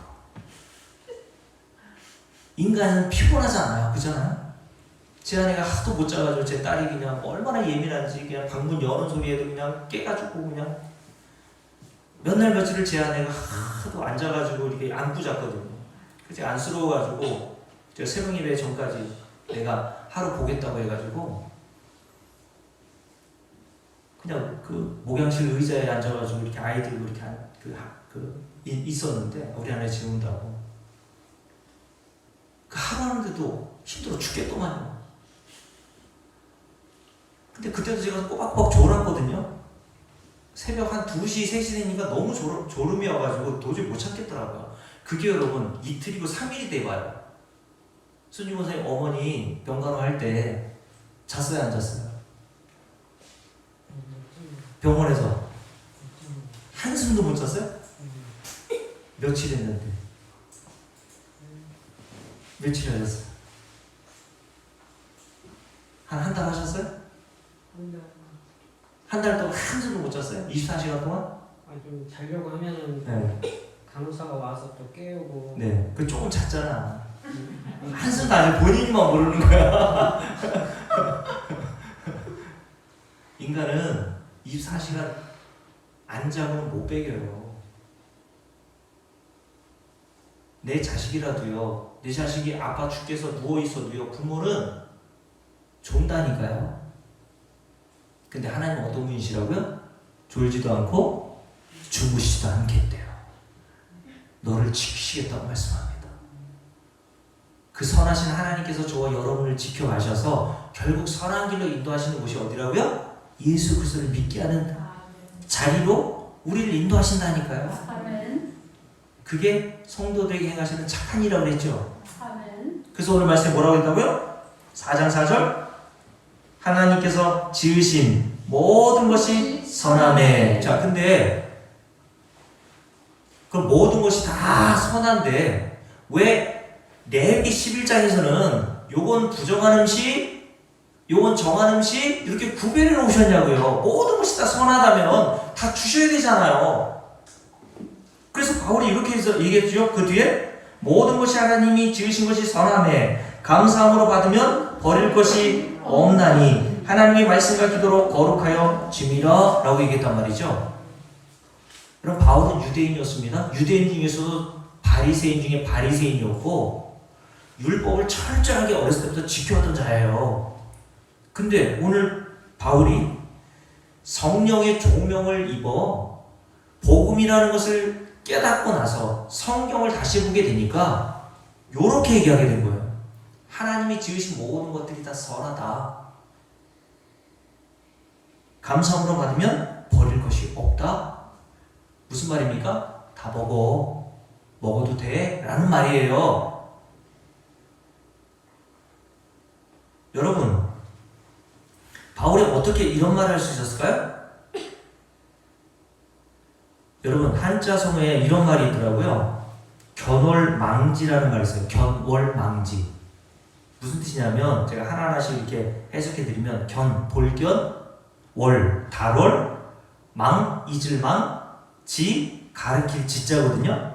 인간은 피곤하지 않아요. 그잖아요? 제 아내가 하도 못 자가지고 제 딸이 그냥 얼마나 예민한지 그냥 방문 여는 소리에도 그냥 깨가지고 그냥 몇 날 며칠을 제 아내가 하도 앉아가지고 이렇게 안고 잤거든요. 그래서 안쓰러워가지고 제가 새벽 예배 전까지 내가 하루 보겠다고 해가지고 그냥 그 목양실 의자에 앉아가지고 이렇게 아이 들고 이렇게 있었는데 우리 아내 재운다고 그 하루 하는데도 힘들어 죽겠더만요. 근데 그때도 제가 꼬박꼬박 졸았거든요. 새벽 한 2시, 3시 되니까 너무 졸음이 와가지고 도저히 못 참겠더라고요. 그게 여러분 이틀이고 3일이 돼봐요. 순중 선생님 어머니 병간호할 때 잤어요, 안 잤어요? 병원에서 한숨도 못 잤어요? 며칠 했는데? 며칠 하셨어요? 한 달 하셨어요? 한 달 동안 한숨도 못 잤어요? 24시간 동안? 좀 자려고 하면은 네. 간호사가 와서 또 깨우고. 네. 그 조금 잤잖아. 한숨도 안 해. 본인만 모르는 거야. 인간은 24시간 안 자고는 못 배겨요. 내 자식이라도요. 내 자식이 아파 죽겠어 누워있어도요. 부모는 존다니까요. 근데 하나님은 어떤 분이시라고요? 졸지도 않고 주무시지도 않겠대요. 너를 지키시겠다고 말씀합니다. 그 선하신 하나님께서 저와 여러분을 지켜가셔서 결국 선한 길로 인도하시는 곳이 어디라고요? 예수 그리스도를 믿게 하는 자리로 우리를 인도하신다니까요. 아멘. 그게 성도들에게 행하시는 착한 일이라고 그랬죠. 아멘. 그래서 오늘 말씀에 뭐라고 했다고요? 4장 4절 하나님께서 지으신 모든 것이 선하매. 자, 근데 그럼 모든 것이 다 선한데 왜 레위기 11장에서는 요건 부정한 음식, 요건 정한 음식 이렇게 구별해 놓으셨냐고요. 모든 것이 다 선하다면 다 주셔야 되잖아요. 그래서 바울이 이렇게 해서 얘기했죠. 그 뒤에 모든 것이 하나님이 지으신 것이 선하매 감사함으로 받으면 버릴 것이 없나니 하나님의 말씀과 기도로 거룩하여 짐이라 라고 얘기했단 말이죠. 그럼 바울은 유대인이었습니다. 유대인 중에서도 바리새인 중에 바리새인이었고 율법을 철저하게 어렸을 때부터 지켜왔던 자예요. 근데 오늘 바울이 성령의 조명을 입어 복음이라는 것을 깨닫고 나서 성경을 다시 보게 되니까 이렇게 얘기하게 된 거예요. 하나님이 지으신 모든 것들이 다 선하다. 감사함으로 받으면 버릴 것이 없다. 무슨 말입니까? 다 먹어도 돼 라는 말이에요. 여러분, 바울이 어떻게 이런 말을 할 수 있었을까요? 여러분, 한자 성어에 이런 말이 있더라고요. 견월망지라는 말이 있어요. 견월망지. 무슨 뜻이냐면 제가 하나하나씩 이렇게 해석해드리면 견, 볼견, 월, 달월, 망, 잊을망, 지, 가르칠 지자거든요.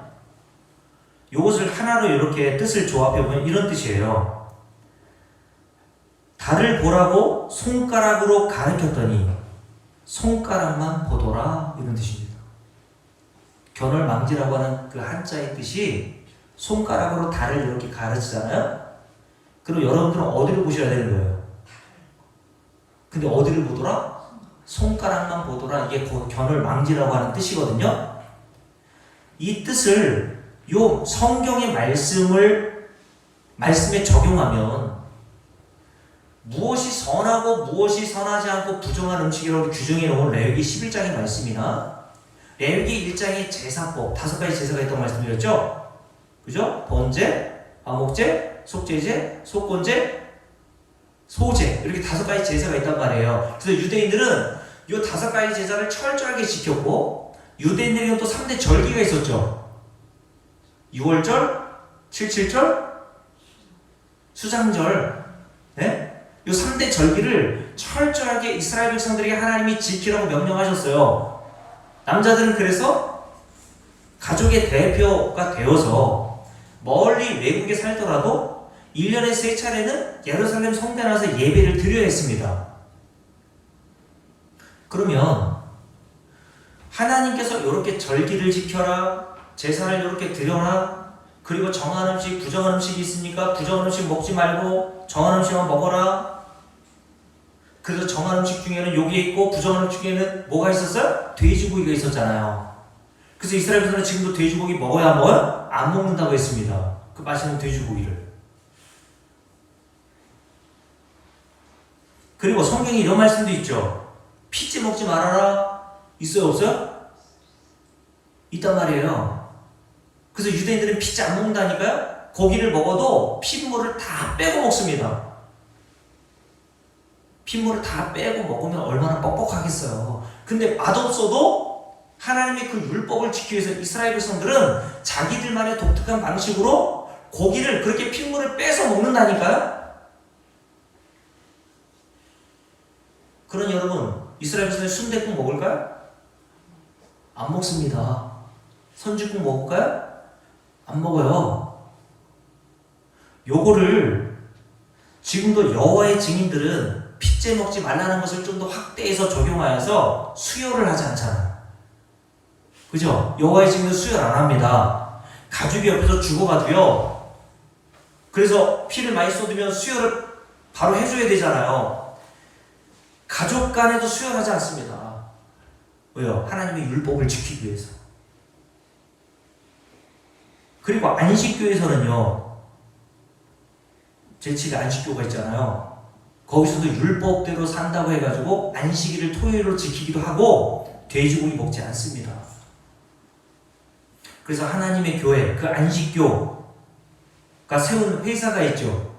이것을 하나로 이렇게 뜻을 조합해보면 이런 뜻이에요. 달을 보라고 손가락으로 가르쳤더니 손가락만 보더라 이런 뜻입니다. 견월망지라고 하는 그 한자의 뜻이 손가락으로 달을 이렇게 가르치잖아요. 그럼 여러분들은 어디를 보셔야 되는 거예요? 근데 어디를 보더라? 손가락만 보더라. 이게 견월망지라고 하는 뜻이거든요. 이 뜻을 요 성경의 말씀에 적용하면 무엇이 선하고 무엇이 선하지 않고 부정한 음식이라고 규정해 놓은 레위기 11장의 말씀이나 레위기 1장의 제사법 5가지 제사가 있다고 말씀드렸죠? 그죠? 번제, 화목제, 속죄제, 속건제, 소제 이렇게 5가지 제사가 있단 말이에요. 그래서 유대인들은 이 5가지 제사를 철저하게 지켰고 유대인들에게는 또 3대 절기가 있었죠. 6월절, 77절, 수장절. 네? 이 3대 절기를 철저하게 이스라엘 백성들에게 하나님이 지키라고 명령하셨어요. 남자들은 그래서 가족의 대표가 되어서 멀리 외국에 살더라도 1년에 3차례는 예루살렘 성전에 나와서 예배를 드려야 했습니다. 그러면 하나님께서 이렇게 절기를 지켜라, 제사를 이렇게 드려라, 그리고 정한 음식, 부정한 음식이 있으니까 부정한 음식 먹지 말고 정한 음식만 먹어라. 그래서 정한 음식 중에는 요게 있고 부정한 음식 중에는 뭐가 있었어요? 돼지고기가 있었잖아요. 그래서 이스라엘에서는 지금도 돼지고기 먹어야 먹어요? 안 먹는다고 했습니다. 그 맛있는 돼지고기를. 그리고 성경에 이런 말씀도 있죠. 피째 먹지 말아라. 있어요 없어요? 있단 말이에요. 그래서 유대인들은 피째 안 먹는다니까요. 고기를 먹어도 핏물을 다 빼고 먹습니다. 핏물을 다 빼고 먹으면 얼마나 뻑뻑하겠어요. 근데 맛없어도 하나님의 그 율법을 지키기 위해서 이스라엘 백성들은 자기들만의 독특한 방식으로 고기를 그렇게 핏물을 빼서 먹는다니까요. 그러니 여러분, 이스라엘 백성들 순댓국 먹을까요? 안 먹습니다. 선지국 먹을까요? 안 먹어요. 요거를 지금도 여호와의 증인들은 핏째 먹지 말라는 것을 좀 더 확대해서 적용하여서 수혈을 하지 않잖아요. 그죠? 여호와의 증인은 수혈 안 합니다. 가죽이 옆에서 죽어가도요. 그래서 피를 많이 쏟으면 수혈을 바로 해줘야 되잖아요. 가족 간에도 수혈하지 않습니다. 왜요? 하나님의 율법을 지키기 위해서. 그리고 안식교에서는요. 제7일 안식교가 있잖아요. 거기서도 율법대로 산다고 해가지고 안식일을 토요일로 지키기도 하고 돼지고기 먹지 않습니다. 그래서 하나님의 교회, 그 안식교가 세운 회사가 있죠.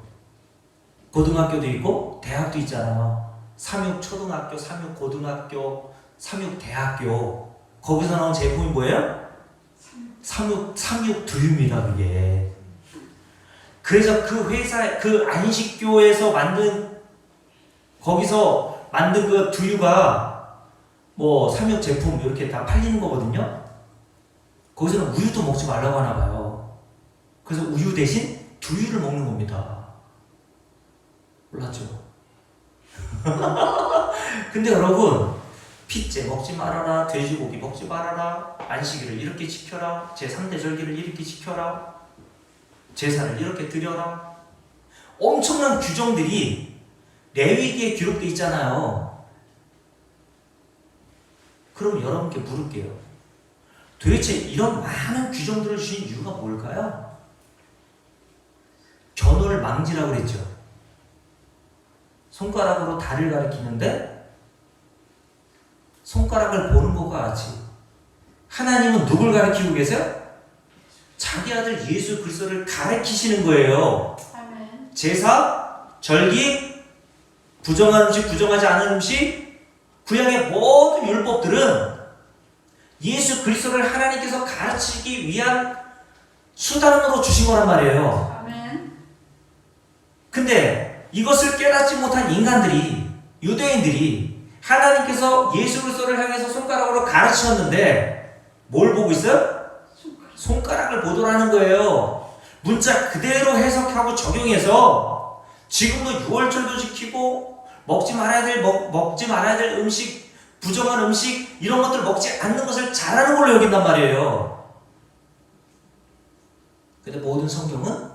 고등학교도 있고 대학도 있잖아요. 삼육초등학교, 삼육고등학교, 삼육대학교. 거기서 나온 제품이 뭐예요? 삼육두유입니다, 그게. 그래서 그 회사, 그 안식교에서 거기서 만든 그 두유가 뭐 삼육 제품 이렇게 다 팔리는 거거든요. 거기서는 우유도 먹지 말라고 하나 봐요. 그래서 우유 대신 두유를 먹는 겁니다. 몰랐죠? 근데 여러분, 핏째 먹지 말아라, 돼지고기 먹지 말아라, 안식일을 이렇게 지켜라, 제3대 절기를 이렇게 지켜라, 제사를 이렇게 드려라. 엄청난 규정들이 레위기에 기록되어 있잖아요. 그럼 여러분께 물을게요. 도대체 이런 많은 규정들을 주신 이유가 뭘까요? 견호를 망지라고 그랬죠. 손가락으로 달을 가리키는데 손가락을 보는 것과 같이 하나님은 누굴 가리키고 계세요? 자기 아들 예수 그리스도를 가리키시는 거예요. 아멘. 제사, 절기, 부정한 음식, 부정하지 않은 음식, 구약의 모든 율법들은 예수 그리스도를 하나님께서 가르치기 위한 수단으로 주신 거란 말이에요. 아멘. 근데 이것을 깨닫지 못한 인간들이, 유대인들이 하나님께서 예수 그리스도를 향해서 손가락으로 가르치셨는데 뭘 보고 있어요? 손가락을 보도라는 거예요. 문자 그대로 해석하고 적용해서 지금도 6월절도 지키고 먹지 말아야 될 음식, 부정한 음식 이런 것들 먹지 않는 것을 잘하는 걸로 여긴단 말이에요. 근데 모든 성경은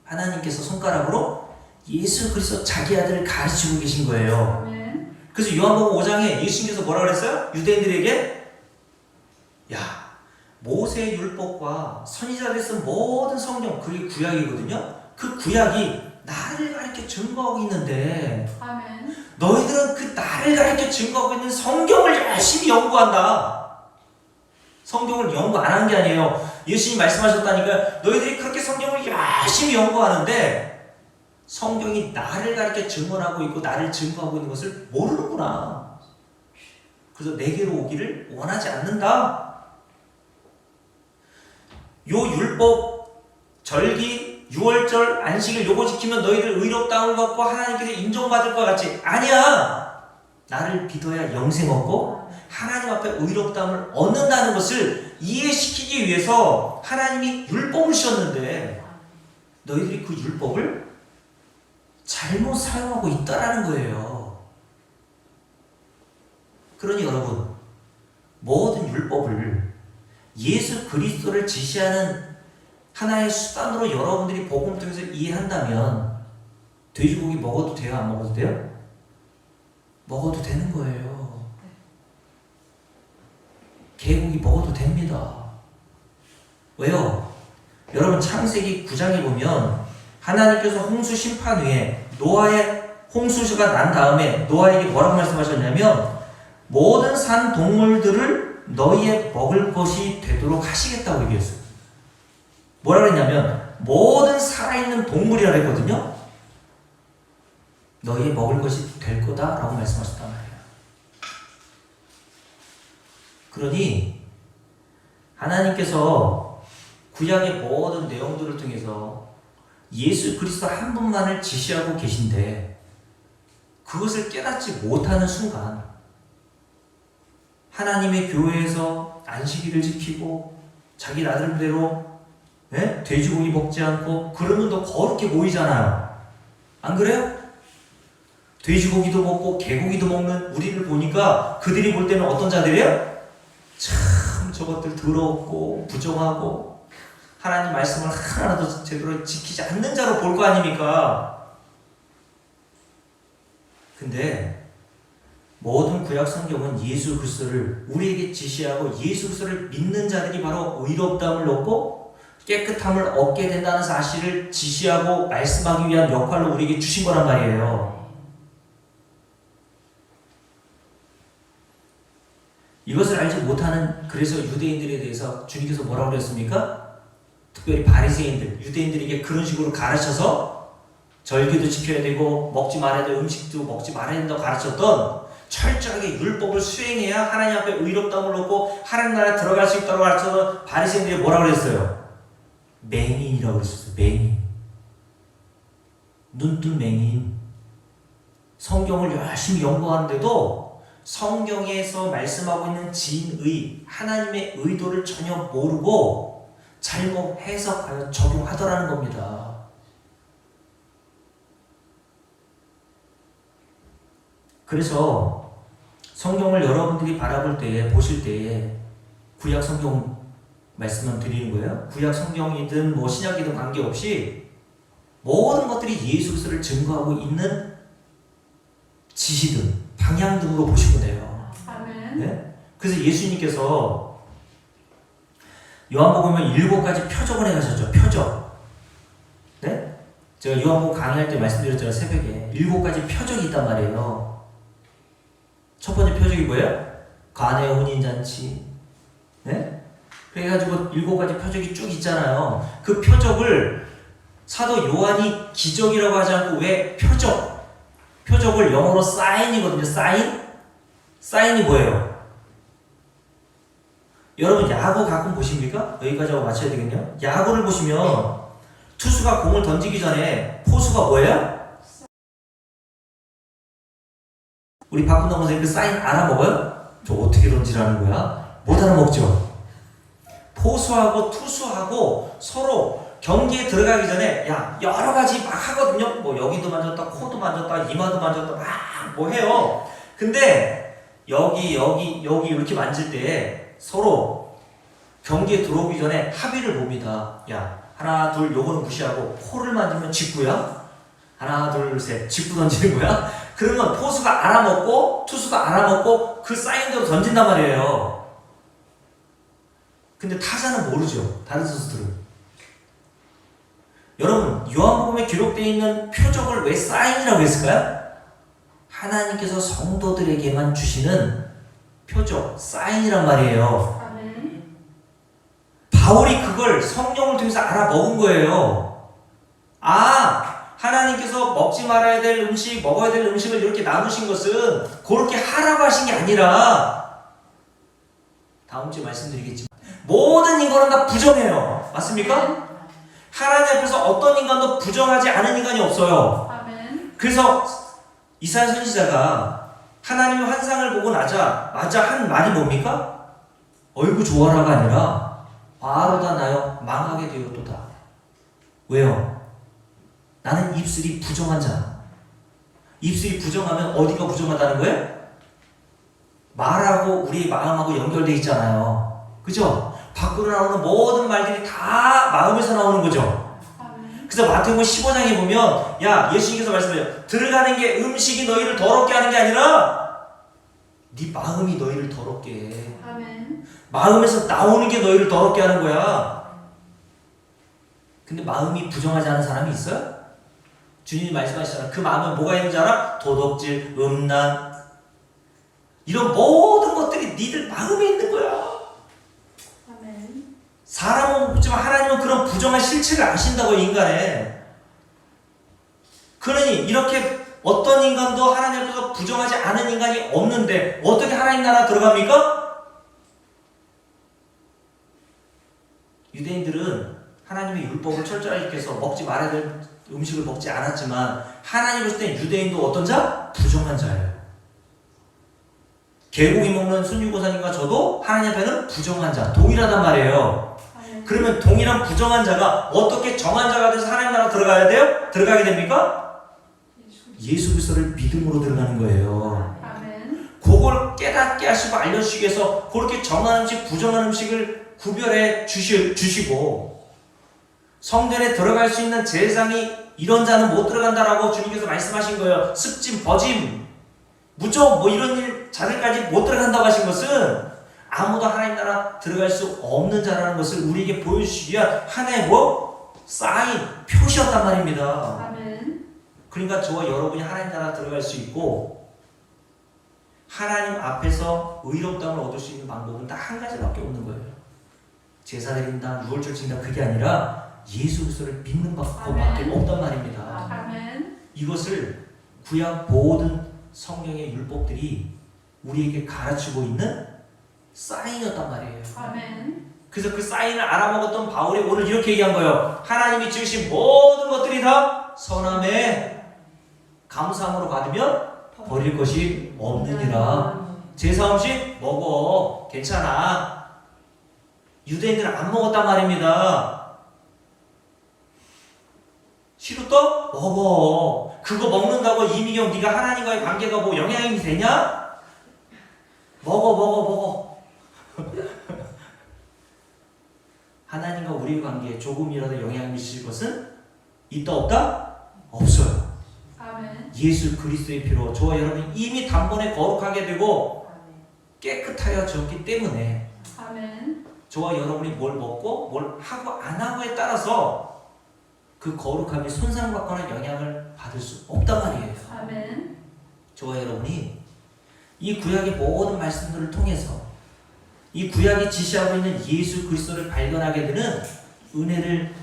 하나님께서 손가락으로 예수 그리스도 자기 아들을 가르치고 계신 거예요. 아멘. 그래서 요한복음 5장에 예수님께서 뭐라 그랬어요? 유대인들에게 야, 모세의 율법과 선지자들이 쓴 모든 성경, 그게 구약이거든요. 그 구약이 나를 가리켜 증거하고 있는데 아멘. 너희들은 그 나를 가리켜 증거하고 있는 성경을 열심히 연구한다. 성경을 연구 안 한 게 아니에요. 예수님이 말씀하셨다니까 너희들이 그렇게 성경을 열심히 연구하는데 성경이 나를 가리켜 증언하고 있고 나를 증거하고 있는 것을 모르는구나. 그래서 내게로 오기를 원하지 않는다. 요 율법, 절기, 6월절, 안식일 요거 지키면 너희들 의롭다함을 받고 하나님께서 인정받을 것 같지? 아니야. 나를 믿어야 영생 얻고 하나님 앞에 의롭다함을 얻는다는 것을 이해시키기 위해서 하나님이 율법을 주셨는데 너희들이 그 율법을 잘못 사용하고 있다라는 거예요. 그러니 여러분, 모든 율법을 예수 그리스도를 지시하는 하나의 수단으로 여러분들이 복음을 통해서 이해한다면 돼지고기 먹어도 돼요? 안 먹어도 돼요? 먹어도 되는 거예요. 개고기 먹어도 됩니다. 왜요? 여러분 창세기 9장에 보면 하나님께서 홍수 심판 후에 노아의 홍수가 난 다음에 노아에게 뭐라고 말씀하셨냐면 모든 산 동물들을 너희의 먹을 것이 되도록 하시겠다고 얘기했어요. 뭐라 그랬냐면 모든 살아있는 동물이라 했거든요. 너희의 먹을 것이 될 거다라고 말씀하셨단 말이에요. 그러니 하나님께서 구약의 모든 내용들을 통해서 예수 그리스도 한 분만을 지시하고 계신데 그것을 깨닫지 못하는 순간 하나님의 교회에서 안식일을 지키고 자기 나름대로 돼지고기 먹지 않고 그러면 더 거룩해 보이잖아요. 안 그래요? 돼지고기도 먹고 개고기도 먹는 우리를 보니까 그들이 볼 때는 어떤 자들이에요? 참 저것들 더럽고 부정하고 하나님 말씀을 하나도 제대로 지키지 않는 자로 볼 거 아닙니까? 근데 모든 구약 성경은 예수 그리스도를 우리에게 지시하고 예수 그리스도를 믿는 자들이 바로 의롭다함을 얻고 깨끗함을 얻게 된다는 사실을 지시하고 말씀하기 위한 역할로 우리에게 주신 거란 말이에요. 이것을 알지 못하는 그래서 유대인들에 대해서 주님께서 뭐라고 그랬습니까? 특별히 바리새인들, 유대인들에게 그런 식으로 가르쳐서 절기도 지켜야 되고 먹지 말아야 될 음식도 먹지 말아야 된다고 가르쳤던 철저하게 율법을 수행해야 하나님 앞에 의롭다움을 얻고 하나님 나라에 들어갈 수 있다고 가르쳐서 바리새인들이 뭐라고 그랬어요? 맹인이라고 그랬었어요. 맹인. 눈뜬 맹인. 성경을 열심히 연구하는데도 성경에서 말씀하고 있는 진의, 하나님의 의도를 전혀 모르고 잘못 해석하여 적용하더라는 겁니다. 그래서 성경을 여러분들이 바라볼 때에, 보실 때에 구약 성경 말씀만 드리는 거예요. 구약 성경이든 뭐 신약이든 관계없이 모든 것들이 예수 그리스도를 증거하고 있는 지시등, 방향 등으로 보시면 돼요. 아멘. 네? 그래서 예수님께서 요한복음에 7가지 표적을 해가셨죠. 표적. 네? 제가 요한복음 강의할 때 말씀드렸잖아요. 새벽에 7가지 표적이 있단 말이에요. 첫 번째 표적이 뭐예요? 가나의 혼인잔치. 네? 그래가지고 7가지 표적이 쭉 있잖아요. 그 표적을 사도 요한이 기적이라고 하지 않고 왜 표적? 표적을 영어로 사인이거든요. 사인? 사인이 뭐예요? 여러분 야구 가끔 보십니까? 여기까지 하고 맞춰야 되겠네요. 야구를 보시면 투수가 공을 던지기 전에 포수가 뭐예요? 우리 박훈남 선생님 그 사인 알아먹어요? 저 어떻게 던지라는 거야? 못 알아먹죠? 포수하고 투수하고 서로 경기에 들어가기 전에 야 여러 가지 막 하거든요. 뭐 여기도 만졌다, 코도 만졌다, 이마도 만졌다 막 뭐 해요. 근데 여기 이렇게 만질 때 서로 경기에 들어오기 전에 합의를 봅니다. 야 하나 둘 요거는 무시하고 코를 만지면 직구야. 하나 둘 셋 직구 던지는 거야. 그러면 포수가 알아먹고 투수가 알아먹고 그 사인대로 던진단 말이에요. 근데 타자는 모르죠. 다른 선수들은. 여러분 요한복음에 기록되어 있는 표적을 왜 사인이라고 했을까요? 하나님께서 성도들에게만 주시는 표적, 사인이란 말이에요. 아멘. 바울이 그걸 성령을 통해서 알아먹은 거예요. 아, 하나님께서 먹지 말아야 될 음식, 먹어야 될 음식을 이렇게 나누신 것은 그렇게 하라고 하신 게 아니라 다음 주에 말씀드리겠지만 모든 인간은 다 부정해요. 맞습니까? 하나님 앞에서 어떤 인간도 부정하지 않은 인간이 없어요. 아멘. 그래서 이사야 선지자가 하나님의 환상을 보고 나자 한 말이 뭡니까? 어이구 좋아라가 아니라 바로다 나여 망하게 되었도다. 왜요? 나는 입술이 부정한 자. 입술이 부정하면 어디가 부정하다는 거예요? 말하고 우리 마음하고 연결되어 있잖아요. 그죠? 밖으로 나오는 모든 말들이 다 마음에서 나오는 거죠. 그래서 마태복음 15장에 보면 야 예수님께서 말씀해요. 들어가는 게 음식이 너희를 더럽게 하는 게 아니라 네 마음이 너희를 더럽게 해. 아멘. 마음에서 나오는 게 너희를 더럽게 하는 거야. 근데 마음이 부정하지 않은 사람이 있어요? 주님이 말씀하시잖아. 그 마음에 뭐가 있는지 알아? 도덕질, 음란 이런 모든 것들이 니들 마음에 있는 거야. 아멘. 사람은 묻지만 하나님은 그런 부정한 실체를 아신다고요. 인간의. 그러니 이렇게 어떤 인간도 하나님 앞에서 부정하지 않은 인간이 없는데 어떻게 하나님 나라 들어갑니까? 유대인들은 하나님의 율법을 철저하게 지켜서 먹지 말아야 될 음식을 먹지 않았지만 하나님 보실 때 유대인도 어떤 자? 부정한 자예요. 개고기 먹는 순유고사님과 저도 하나님 앞에는 부정한 자, 동일하단 말이에요. 아멘. 그러면 동일한 부정한 자가 어떻게 정한 자가 돼서 하나님 나라 들어가야 돼요? 들어가게 됩니까? 예수 그리스도를 믿음으로 들어가는 거예요. 아멘. 그걸 깨닫게 하시고 알려주시기 위해서 그렇게 정한 음식, 부정한 음식을 구별해 주시고 성전에 들어갈 수 있는 제사장이 이런 자는 못 들어간다라고 주님께서 말씀하신 거예요. 습진, 버짐, 무적 뭐 이런 일 자들까지 못 들어간다고 하신 것은 아무도 하나님 나라 들어갈 수 없는 자라는 것을 우리에게 보여주시기 위한 하나의 뭐? 사인, 표시였단 말입니다. 아멘. 그러니까 저와 여러분이 하나님 나라 들어갈 수 있고 하나님 앞에서 의롭다움을 얻을 수 있는 방법은 딱 한 가지밖에 없는 거예요. 제사 드린다, 유월절 지킨다 그게 아니라 예수 그리스도를 믿는 방법밖에 없단 말입니다. 아멘. 이것을 구약 모든 성경의 율법들이 우리에게 가르치고 있는 사인이었단 말이에요. 아멘. 그래서 그 사인을 알아먹었던 바울이 오늘 이렇게 얘기한 거예요. 하나님이 지으신 모든 것들이 다 선함에 감사함으로 받으면 버릴 것이 없느니라. 제사 음식 먹어. 괜찮아. 유대인들은 안 먹었단 말입니다. 시루떡? 먹어. 그거 먹는다고 이미경 네가 하나님과의 관계가 뭐 영향이 되냐? 먹어. 하나님과 우리의 관계에 조금이라도 영향을 미칠 것은 있다 없다? 없어요. 아멘. 예수 그리스도의 피로 저와 여러분이 이미 단번에 거룩하게 되고 깨끗하여졌기 때문에 아멘. 저와 여러분이 뭘 먹고 뭘 하고 안 하고에 따라서 그 거룩함이 손상받거나 영향을 받을 수 없단 말이에요. 아멘. 저와 여러분이 이 구약의 모든 말씀들을 통해서 이 구약이 지시하고 있는 예수 그리스도를 발견하게 되는 은혜를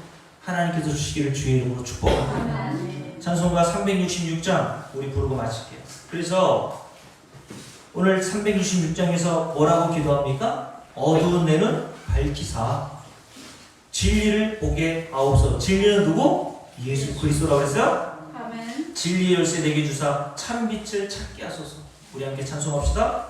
하나님께서 주시기를 주의 이름으로 축복합니다. 아멘. 찬송가 366장 우리 부르고 마칠게요. 그래서 오늘 366장에서 뭐라고 기도합니까? 어두운 데는 밝히사 진리를 보게 하옵소서. 진리는 누구? 예수 그리스도라고 했어요? 아멘. 진리의 열쇠 내게 주사 참빛을 찾게 하소서. 우리 함께 찬송합시다.